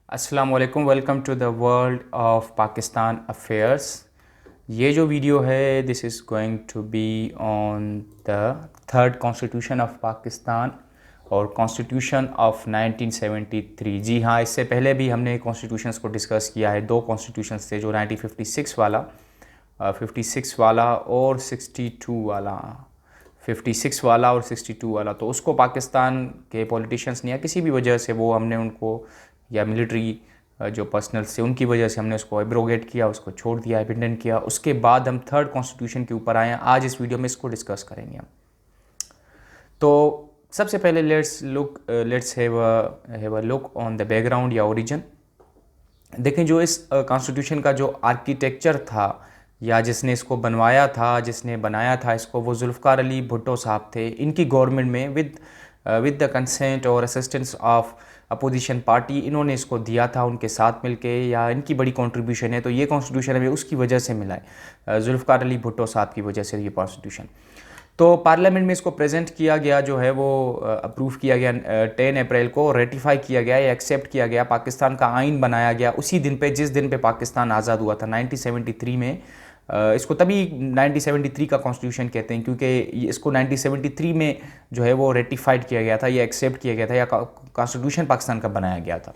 अस्सलाम वालेकुम, welcome to the world of Pakistan affairs. ये जो वीडियो है this is going to be on the third constitution of Pakistan और कॉन्स्टिट्यूशन ऑफ 1973। जी हाँ, इससे पहले भी हमने कॉन्स्टिट्यूशंस को डिस्कस किया है। दो कॉन्स्टिट्यूशंस थे, जो 1956 वाला 56 वाला और 62 वाला 56 वाला और 62 वाला। तो उसको पाकिस्तान के पॉलिटिशियंस ने या किसी भी वजह से वो हमने उनको या मिलिट्री जो पर्सनल्स थे उनकी वजह से हमने उसको एब्रोगेट किया, उसको छोड़ दिया, एबेंडन किया। उसके बाद हम थर्ड कॉन्स्टिट्यूशन के ऊपर आए हैं। आज इस वीडियो में इसको डिस्कस करेंगे हम। तो सबसे पहले let's have a look on the background या ओरिजिन। देखें, जो इस कॉन्स्टिट्यूशन का जो आर्किटेक्चर था या जिसने इसको बनवाया था, जिसने बनाया था इसको, वो जुल्फ़िकार अली भुट्टो साहब थे। इनकी गवर्नमेंट में विद द कंसेंट और असिस्टेंस ऑफ अपोजिशन पार्टी इन्होंने इसको दिया था उनके साथ मिलके, या इनकी बड़ी कंट्रीब्यूशन है। तो ये कॉन्स्टिट्यूशन हमें उसकी वजह से मिला है, जुल्फ़िकार अली भुट्टो साहब की वजह से ये कॉन्स्टिट्यूशन। तो पार्लियामेंट में इसको प्रेजेंट किया गया, जो है वो अप्रूव किया गया 10 अप्रैल को, रेटिफाई किया गया या एक्सेप्ट किया गया, पाकिस्तान का आइन बनाया गया उसी दिन पे जिस दिन पे पाकिस्तान आज़ाद हुआ था 1973 में। इसको तभी 1973 का कॉन्स्टिट्यूशन कहते हैं क्योंकि इसको 1973 में जो है वो रेटिफाइड किया गया था या एक्सेप्ट किया गया था या कॉन्स्टिट्यूशन पाकिस्तान का बनाया गया था।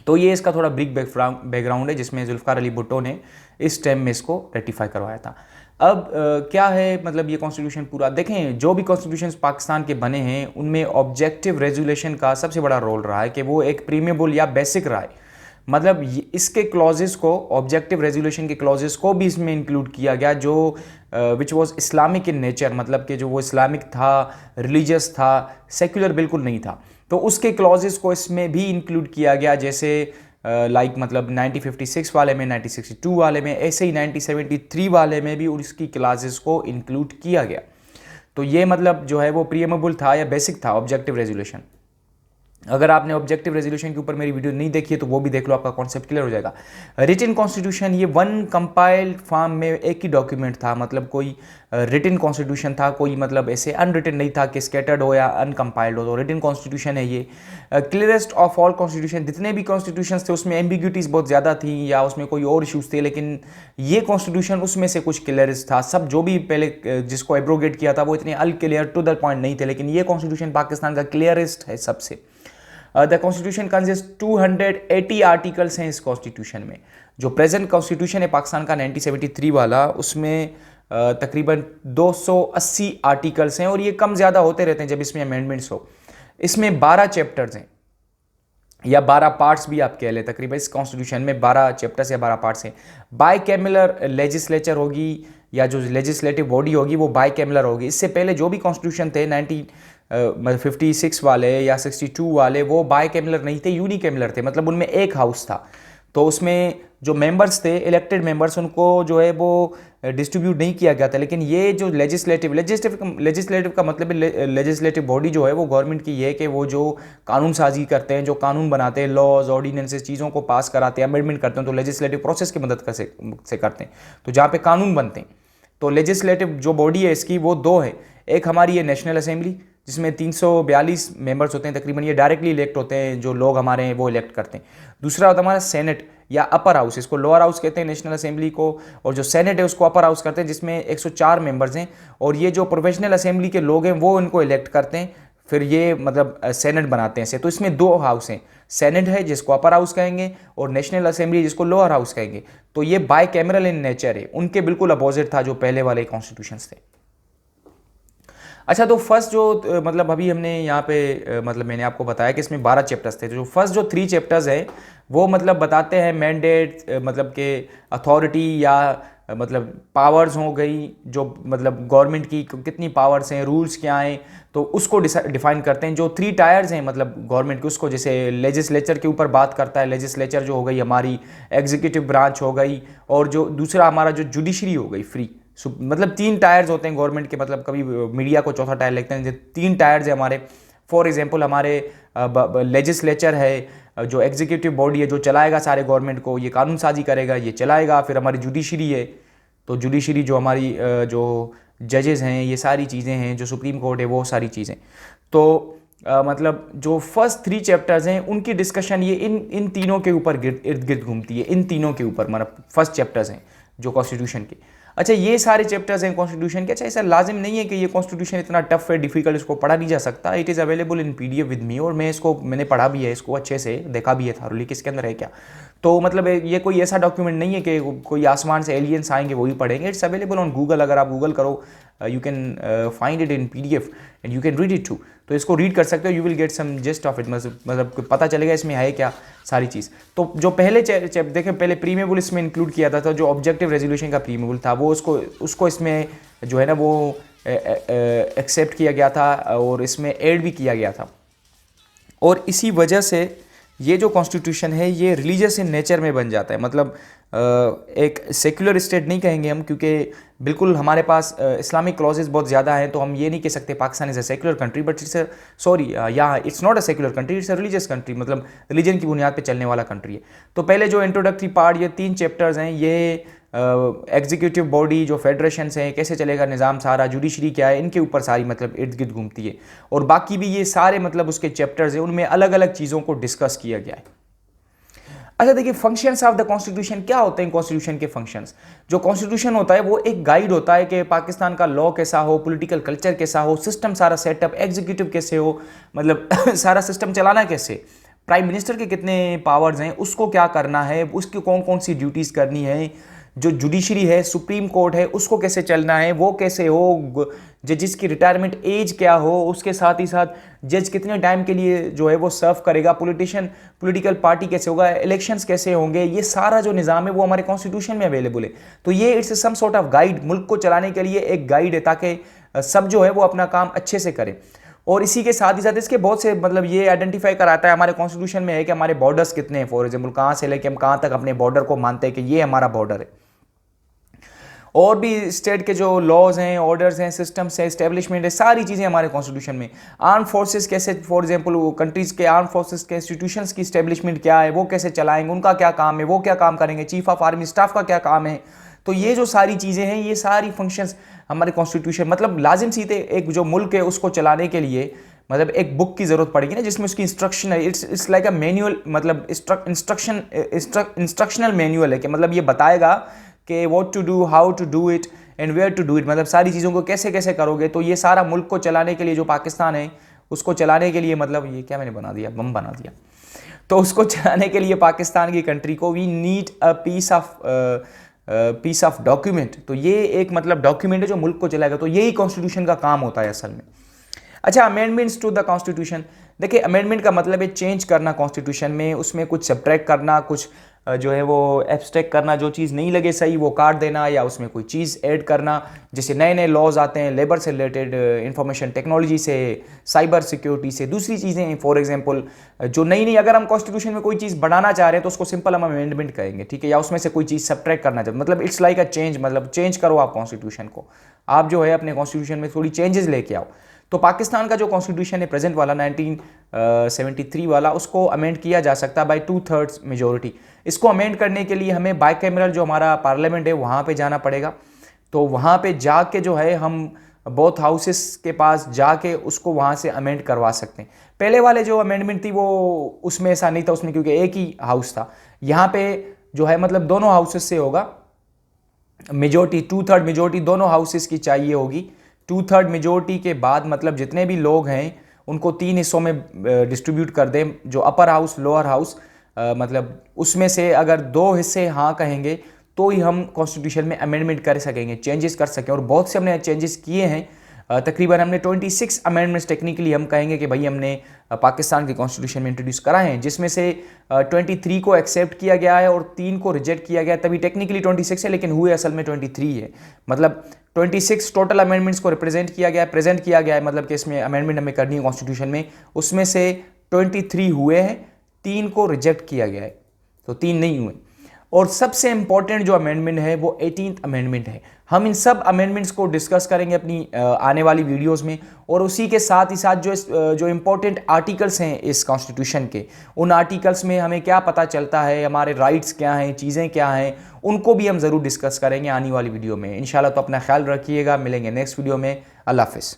तो ये इसका थोड़ा ब्रीक बैकग्राउंड है जिसमें जुल्फ़िकार अली भुट्टो ने इस टाइम में इसको रेटिफाई करवाया था। अब क्या है, मतलब ये कॉन्स्टिट्यूशन पूरा देखें, जो भी कॉन्स्टिट्यूशन पाकिस्तान के बने हैं उनमें ऑब्जेक्टिव रेजोल्यूशन का सबसे बड़ा रोल रहा है कि वो एक प्रीमेबल या बेसिक रहा है। मतलब इसके क्लॉजेस को, ऑब्जेक्टिव रेजोल्यूशन के क्लॉजेस को भी इसमें इंक्लूड किया गया, जो which was Islamic in nature, मतलब कि जो वो इस्लामिक था, रिलीजियस था, सेक्युलर बिल्कुल नहीं था। तो उसके क्लॉजेस को इसमें भी इंक्लूड किया गया, जैसे मतलब 1956 वाले में, 1962 वाले में, ऐसे ही 1973 वाले में भी उसकी क्लासेस को इंक्लूड किया गया। तो ये मतलब जो है वो प्रीएमेबल था या बेसिक था ऑब्जेक्टिव रेजोल्यूशन। अगर आपने ऑब्जेक्टिव रेजोल्यूशन के ऊपर मेरी वीडियो नहीं देखी है तो वो भी देख लो, आपका कॉन्सेप्ट क्लियर हो जाएगा। रिटन कॉन्स्टिट्यूशन ये वन कंपाइल्ड फॉर्म में एक ही डॉक्यूमेंट था, मतलब कोई रिटन कॉन्स्टिट्यूशन था, कोई मतलब ऐसे अनरिटन नहीं था कि स्कैटर्ड हो या अनकम्पाइल्ड हो। तो रिटन कॉन्स्टिट्यूशन है ये। क्लियरेस्ट ऑफ ऑल कॉन्स्टिट्यूशन, जितने भी कॉन्स्टिट्यूशन थे उसमें एम्बिग्यूटीज बहुत ज़्यादा थी या उसमें कोई और इशूज़ थे, लेकिन ये कॉन्स्टिट्यूशन उसमें से कुछ क्लियरेस्ट था। सब जो भी पहले जिसको एब्रोगेट किया था वो इतने अनक्लियर टू द पॉइंट नहीं थे, लेकिन ये कॉन्स्टिट्यूशन पाकिस्तान का क्लियरेस्ट है सबसे। द कॉन्स्टिट्यूशन कंसिस्ट 280 आर्टिकल्स हैं इस कॉन्स्टिट्यूशन में। जो प्रेजेंट कॉन्स्टिट्यूशन है पाकिस्तान का 1973 वाला, उसमें तकरीबन 280 आर्टिकल्स हैं और ये कम ज़्यादा होते रहते हैं जब इसमें अमेंडमेंट्स हो। इसमें 12 चैप्टर्स हैं या 12 पार्ट्स भी आप कह लें। तकरीबन इस कॉन्स्टिट्यूशन में 12 चैप्टर्स या 12 पार्ट्स हैं। बाई कैमुलर लेजिस्लेचर होगी या जो लेजिस्लेटिव बॉडी होगी वो बाई कैमुलर होगी। इससे पहले जो भी कॉन्स्टिट्यूशन थे 56 वाले या 62 वाले, वो बाई कैमुलर नहीं थे, यूनी कैमुलर थे, मतलब उनमें एक हाउस था। तो उसमें जो मेंबर्स थे, इलेक्टेड मेंबर्स, उनको जो है वो डिस्ट्रीब्यूट नहीं किया गया था। लेकिन ये जो लेजिस्लेटिव का मतलब लेजिस्लेटिव बॉडी जो है वो गवर्नमेंट की है कि वो जो कानून साजी करते हैं, जो कानून बनाते हैं, लॉज, ऑर्डिनेंसेस, चीज़ों को पास कराते हैं, अमेंडमेंट करते हैं, तो लेजिस्लेटिव प्रोसेस की मदद से करते हैं। तो जहाँ पे कानून बनते हैं, तो लेजिस्लेटिव जो बॉडी है इसकी वो दो है। एक हमारी है नेशनल असेंबली जिसमें 342 मेंबर्स होते हैं तकरीबन, ये डायरेक्टली इलेक्ट होते हैं, जो लोग हमारे हैं वो इलेक्ट करते हैं। दूसरा होता है हमारा सेनेट या अपर हाउस, इसको लोअर हाउस कहते हैं नेशनल असेंबली को, और जो सेनेट है उसको अपर हाउस करते हैं, जिसमें 104 मेंबर्स हैं। और ये जो प्रोफेशनल असेंबली के लोग हैं वो इनको इलेक्ट करते हैं, फिर ये मतलब सेनेट बनाते हैं से। तो इसमें दो हाउस हैं, सेनेट है जिसको अपर हाउस कहेंगे और नेशनल असेंबली जिसको लोअर हाउस कहेंगे। तो ये बाई कैमरल इन नेचर है, उनके बिल्कुल अपोजिट था जो पहले वाले कॉन्स्टिट्यूशन थे। अच्छा, तो फर्स्ट जो मतलब अभी हमने यहाँ पे मतलब मैंने आपको बताया कि इसमें 12 चैप्टर्स थे। तो जो फर्स्ट जो 3 चैप्टर्स हैं वो मतलब बताते हैं मैंडेट, मतलब के अथॉरिटी या मतलब पावर्स हो गई, जो मतलब गवर्नमेंट की कितनी पावर्स हैं, रूल्स क्या हैं, तो उसको डिफाइन करते हैं। जो 3 टायर्स हैं मतलब गवर्नमेंट के, उसको जैसे लेजिस्लेचर के ऊपर बात करता है, लेजिस्लेचर जो हो गई हमारी, एग्जीक्यूटिव ब्रांच हो गई, और जो दूसरा हमारा जो जुडिशरी हो गई फ्री। मतलब 3 टायर्स होते हैं गवर्नमेंट के, मतलब कभी मीडिया को चौथा टायर लिखते हैं। 3 टायर्स है हमारे। फॉर एग्जांपल हमारे लेजिस्लेचर है, जो एग्जीक्यूटिव बॉडी है, जो चलाएगा सारे गवर्नमेंट को, ये कानून साजी करेगा, ये चलाएगा। फिर हमारी जुडिशरी है, तो जुडिशरी जो हमारी जो जजेस हैं, ये सारी चीज़ें हैं, जो सुप्रीम कोर्ट है, वो सारी चीज़ें। तो मतलब जो फर्स्ट 3 चैप्टर्स हैं उनकी डिस्कशन ये इन तीनों के ऊपर इर्द गिर्द घूमती है, इन तीनों के ऊपर, मतलब फर्स्ट चैप्टर्स हैं जो कॉन्स्टिट्यूशन के। अच्छा, ये सारे चैप्टर्स हैं कॉन्स्टिट्यूशन के। अच्छा, ऐसा लाजिम नहीं है कि ये कॉन्स्टिट्यूशन इतना टफ है, डिफिकल्ट, इसको पढ़ा नहीं जा सकता। It is available in PDF with me, और मैंने पढ़ा भी है इसको, अच्छे से देखा भी है थारोली कि इसके अंदर है क्या। तो मतलब ये कोई ऐसा डॉक्यूमेंट नहीं है कि कोई आसमान से एलियंस आएंगे वही पढ़ेंगे। इट्स अवेलेबल ऑन गूगल, अगर आप गूगल करो you can find it in PDF and you can read it too. तो इसको रीड कर सकते हो, you will get some gist of it, मतलब पता चलेगा इसमें है क्या सारी चीज़। तो जो पहले देखें, पहले प्रीमेबल इसमें इंक्लूड किया था जो ऑब्जेक्टिव रेजोल्यूशन का प्रीमेबल था, वो उसको इसमें जो है ना वो एक्सेप्ट किया गया था और इसमें ऐड भी किया गया था। और इसी वजह से ये जो कॉन्स्टिट्यूशन है ये रिलीजियस इन नेचर में बन जाता है। मतलब एक सेक्युलर स्टेट नहीं कहेंगे हम, क्योंकि बिल्कुल हमारे पास इस्लामिक क्लॉजेज बहुत ज़्यादा हैं, तो हम ये नहीं कह सकते Pakistan is a secular country, but it's not a secular country, it's a religious country, मतलब रिलीजन की बुनियाद पे चलने वाला कंट्री है। तो पहले जो इंट्रोडक्टरी पार्ट, ये 3 चैप्टर्स हैं, ये एग्जीक्यूटिव बॉडी जो फेडरेशंस हैं, कैसे चलेगा निज़ाम सारा, जुडिशरी क्या है, इनके ऊपर सारी मतलब इर्द गिर्द घूमती है। और बाकी भी ये सारे मतलब उसके चैप्टर्स हैं, उनमें अलग अलग चीज़ों को डिस्कस किया गया है। अच्छा देखिए, फंक्शंस ऑफ द कॉन्स्टिट्यूशन क्या होते हैं। कॉन्स्टिट्यूशन के फंक्शंस, जो कॉन्स्टिट्यूशन होता है वो एक गाइड होता है कि पाकिस्तान का लॉ कैसा हो, पॉलिटिकल कल्चर कैसा हो, सिस्टम सारा सेटअप, एग्जीक्यूटिव कैसे हो, मतलब सारा सिस्टम चलाना कैसे, प्राइम मिनिस्टर के कितने पावर्स हैं, उसको क्या करना है, उसकी कौन कौन सी ड्यूटीज़ करनी है, जो जुडिशरी है, सुप्रीम कोर्ट है, उसको कैसे चलना है, वो कैसे हो, जजिस की रिटायरमेंट एज क्या हो, उसके साथ ही साथ जज कितने टाइम के लिए जो है वो सर्व करेगा, पॉलिटिकल पार्टी कैसे होगा, इलेक्शंस कैसे होंगे, ये सारा जो निज़ाम है वो हमारे कॉन्स्टिट्यूशन में अवेलेबल है। तो ये it's some sort of guide, मुल्क को चलाने के लिए एक गाइड है, ताकि सब जो है वो अपना काम अच्छे से करें। और इसी के साथ ही साथ इसके बहुत से मतलब ये आइडेंटिफाई कराता है हमारे कॉन्स्टिट्यूशन में है कि हमारे बॉर्डर्स कितने हैं, फॉर एग्जाम्पल कहाँ से लेके हम कहाँ तक अपने बॉर्डर को मानते हैं कि ये हमारा बॉर्डर है। और भी स्टेट के जो लॉज हैं, ऑर्डर्स हैं, सिस्टम्स हैं, एस्टेब्लिशमेंट है, सारी चीज़ें हमारे कॉन्स्टिट्यूशन में। आर्म फोर्सेस कैसे, फॉर एग्जांपल कंट्रीज़ के आर्म फोर्सेस के इंस्टीट्यूशंस की एस्टेब्लिशमेंट क्या है, वो कैसे चलाएंगे, उनका क्या काम है, वो क्या काम करेंगे, चीफ ऑफ आर्मी स्टाफ का क्या काम है। तो ये जो सारी चीज़ें हैं, ये सारी फंक्शंस हमारे कॉन्स्टिट्यूशन, मतलब लाजिम सीधे एक जो मुल्क है उसको चलाने के लिए मतलब एक बुक की ज़रूरत पड़ेगी ना, जिसमें उसकी इंस्ट्रक्शन है। इट्स लाइक अ मैनुअल, मतलब इंस्ट्रक्शनल मैनुअल है कि मतलब ये बताएगा कि what to do, how to do it and where to do it, मतलब सारी चीज़ों को कैसे कैसे करोगे। तो ये सारा मुल्क को चलाने के लिए जो पाकिस्तान है उसको चलाने के लिए, मतलब ये क्या मैंने बना दिया, बम बना दिया। तो उसको चलाने के लिए पाकिस्तान की कंट्री को we need a piece of document. तो ये एक मतलब डॉक्यूमेंट है जो मुल्क को चलाएगा। तो यही कॉन्स्टिट्यूशन का काम होता है असल में। अच्छा, अमेंडमेंट्स टू द कॉन्स्टिट्यूशन, देखिए अमेंडमेंट का मतलब है चेंज करना कॉन्स्टिट्यूशन में, उसमें कुछ सब्ट्रैक्ट करना, कुछ जो है वो एब्स्ट्रैक्ट करना, जो चीज़ नहीं लगे सही वो काट देना, या उसमें कोई चीज़ ऐड करना। जैसे नए नए लॉज आते हैं लेबर से रिलेटेड, इंफॉर्मेशन टेक्नोलॉजी से, साइबर सिक्योरिटी से, दूसरी चीज़ें, फॉर एग्जांपल जो नई अगर हम कॉन्स्टिट्यूशन में कोई चीज़ बढ़ाना चाह रहे हैं तो उसको सिंपल हम अमेंडमेंट कहेंगे, ठीक है। या उसमें से कोई चीज़ सब्ट्रैक्ट करना चाहते, मतलब इट्स लाइक अ चेंज, मतलब चेंज करो आप कॉन्स्टिट्यूशन को, आप जो है अपने कॉन्स्टिट्यूशन में थोड़ी चेंजेस लेके आओ। तो पाकिस्तान का जो कॉन्स्टिट्यूशन है प्रेजेंट वाला 1973 वाला, उसको अमेंड किया जा सकता है बाय 2/3 मेजोरिटी। इसको अमेंड करने के लिए हमें बाइकैमरल जो हमारा पार्लियामेंट है वहाँ पे जाना पड़ेगा। तो वहाँ पे जाके जो है हम बोथ हाउसेस के पास जाके उसको वहाँ से अमेंड करवा सकते हैं। पहले वाले जो अमेंडमेंट थी वो उसमें ऐसा नहीं था, उसमें क्योंकि एक ही हाउस था। यहाँ पे जो है मतलब दोनों हाउसेस से होगा मेजोरिटी, 2/3 मेजोरिटी दोनों हाउसेस की चाहिए होगी। 2/3 मेजोरिटी के बाद मतलब जितने भी लोग हैं उनको 3 हिस्सों में डिस्ट्रीब्यूट कर दें, जो अपर हाउस, लोअर हाउस, मतलब उसमें से अगर 2 हिस्से हाँ कहेंगे तो ही हम कॉन्स्टिट्यूशन में अमेंडमेंट कर सकेंगे, चेंजेस कर सकें। और बहुत से हमने चेंजेस किए हैं, तकरीबन हमने 26 अमेंडमेंट्स टेक्निकली हम कहेंगे कि भाई हमने पाकिस्तान के कॉन्स्टिट्यूशन में इंट्रोड्यूस कराए हैं, जिसमें से 23 को एक्सेप्ट किया गया है और 3 को रिजेक्ट किया गया है। तभी टेक्निकली 26 है लेकिन हुए असल में 23 है। मतलब 26 टोटल अमेंडमेंट्स को रिप्रेजेंट किया गया है, प्रेजेंट किया गया है, मतलब कि इसमें अमेंडमेंट हमें करनी है कॉन्स्टिट्यूशन में। उसमें से 23 हुए हैं, 3 को रिजेक्ट किया गया है, तो 3 नहीं हुए। और सबसे इंपॉर्टेंट जो अमेंडमेंट है वो 18th अमेंडमेंट है। हम इन सब अमेंडमेंट्स को डिस्कस करेंगे अपनी आने वाली वीडियोस में। और उसी के साथ ही साथ जो इंपॉर्टेंट आर्टिकल्स हैं इस कॉन्स्टिट्यूशन के, उन आर्टिकल्स में हमें क्या पता चलता है, हमारे राइट्स क्या हैं, चीज़ें क्या हैं, उनको भी हम ज़रूर डिस्कस करेंगे आने वाली वीडियो में इंशाल्लाह। तो अपना ख्याल रखिएगा, मिलेंगे नेक्स्ट वीडियो में। अल्लाह हाफ़िज़।